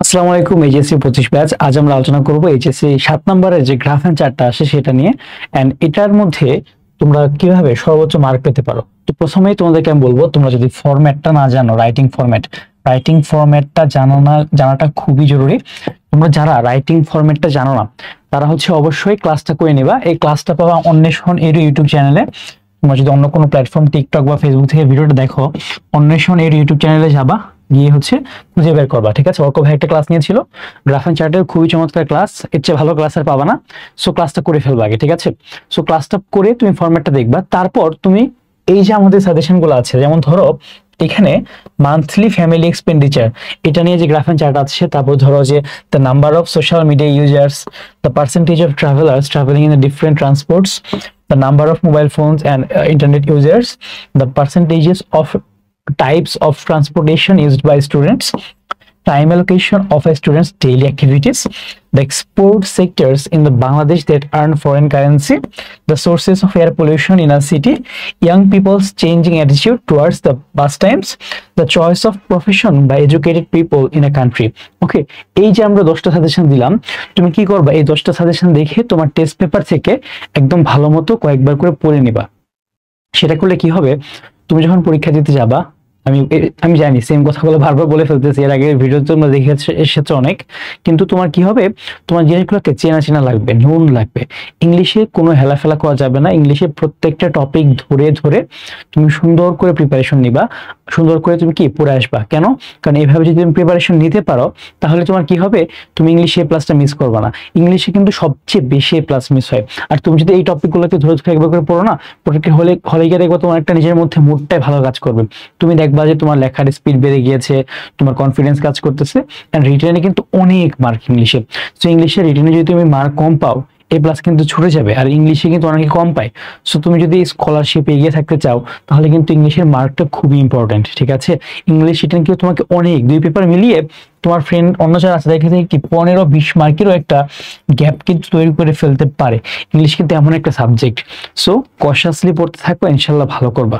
আসসালামু আলাইকুম। HSC 25 batch. আজ আমরা আলোচনা করব এইচএসসি 7 নম্বরের যে গ্রাফ এন্ড চার্টটা আসে সেটা নিয়ে। এন্ড এটার মধ্যে তোমরা কিভাবে সর্বোচ্চ মার্ক পেতে পারো। তো প্রথমেই তোমাদেরকে আমি বলবো, তোমরা যদি ফরম্যাটটা না জানো, রাইটিং ফরম্যাটটা জানাটা খুবই জরুরি। তোমরা যারা রাইটিং ফরম্যাটটা জানো না তারা হচ্ছে অবশ্যই ক্লাসটা করে নিবা। এই ক্লাসটা পাবা অন্বেষণ এর ইউটিউব চ্যানেলে। তোমরা যদি অন্য কোনো প্ল্যাটফর্ম টিকটক বা ফেসবুক থেকে ভিডিওটা দেখো, অন্বেষণ এর ইউটিউব চ্যানেলে যাবা, গিয়ে হচ্ছে খুঁজে বের করবা। ঠিক আছে, অর্ক ভাই একটা ক্লাস নিয়েছিল গ্রাফ এন্ড চার্টের, খুবই চমৎকার ক্লাস, এর চেয়ে ভালো ক্লাস আর পাবা না। সো ক্লাসটা করে ফেলবা আগে। ঠিক আছে, সো ক্লাসটা করে তুমি ফরম্যাটটা দেখবা, তারপর তুমি এই যে আমাদের সাজেশন গুলো আছে, যেমন ধরো এখানে মান্থলি ফ্যামিলি এক্সপেন্ডিচার, এটা নিয়ে যে গ্রাফ এন্ড চার্ট আছে, তারপর ধরো যে the number of social media users, the percentage of travellers travelling in the different transports, the number of mobile phones and internet users, the percentages of types of transportation used by students, time allocation of a student's daily activities, the export sectors in the Bangladesh that earn foreign currency, the sources of air pollution in a city, young people's changing attitude towards the pastimes, the choice of profession by educated people in a country. ওকে, এই যে আমরা 10টা suggestion দিলাম, তুমি কি করবা, এই 10টা সাজেশন দেখে তোমার টেস্ট পেপার থেকে একদম ভালো মতো কয়েকবার করে পড়ে নিবা। সেটা করলে কি হবে, তুমি যখন পরীক্ষা দিতে যাবা, আমি আমি জানি সেম কথাগুলো বারবার বলে ফেলতেছি, এর আগে ভিডিও তোমরা দেখে এসেছো অনেক, কিন্তু তোমার কি হবে, তোমার জিনিসগুলোকে চেনা চেনা লাগবে, নোন লাগবে। ইংলিশে কোনো হেলাফেলা করা যাবে না, ইংলিশে প্রত্যেকটা টপিক ধরে ধরে তুমি সুন্দর করে প্রিপারেশন নিবা, সুন্দর করে তুমি কি পড়ে আসবা। কেন? কারণ এইভাবে যদি তুমি প্রিপারেশন নিতে পারো, তাহলে তোমার কি হবে, তুমি ইংলিশে প্লাসটা মিস করবে না। ইংলিশে কিন্তু সবচেয়ে বেশি প্লাস মিস হয়। আর তুমি যদি এই টপিকগুলোকে ধরে ধরে একবার করে পড়ো না, পরীক্ষা হলে হলে গিয়ে দেখবো তোমার একটা নিজের মধ্যে মুডটাই ভালো কাজ করবে। তুমি দেখবা যে তোমার লেখার স্পিড বেড়ে গিয়েছে, তোমার কনফিডেন্স কাজ করতেছে। এন্ড রিটেনে কিন্তু অনেক মার্ক ইংলিশে। সো ইংলিশে রিটেনে যদি তুমি মার্ক কম পাও, এ প্লাস কিন্তু ছুটে যাবে। আর ইংলিশে কিন্তু অনেকে কম পায়। সো তুমি যদি স্কলারশিপ এগিয়ে থাকতে চাও, তাহলে কিন্তু ইংলিশের মার্কটা খুবই ইম্পর্টেন্ট। ঠিক আছে, ইংলিশ রিটেন কিন্তু তোমাকে অনেক, দুই পেপার মিলিয়ে তোমার ফ্রেন্ড অন্য যারা আছে দেখে থেকে কি 15-20 মার্কেরও একটা গ্যাপ কিন্তু তৈরি করে ফেলতে পারে। ইংলিশ কিন্তু এমন একটা সাবজেক্ট। সো কশাসলি পড়তে থাকো, ইনশাল্লাহ ভালো করবা।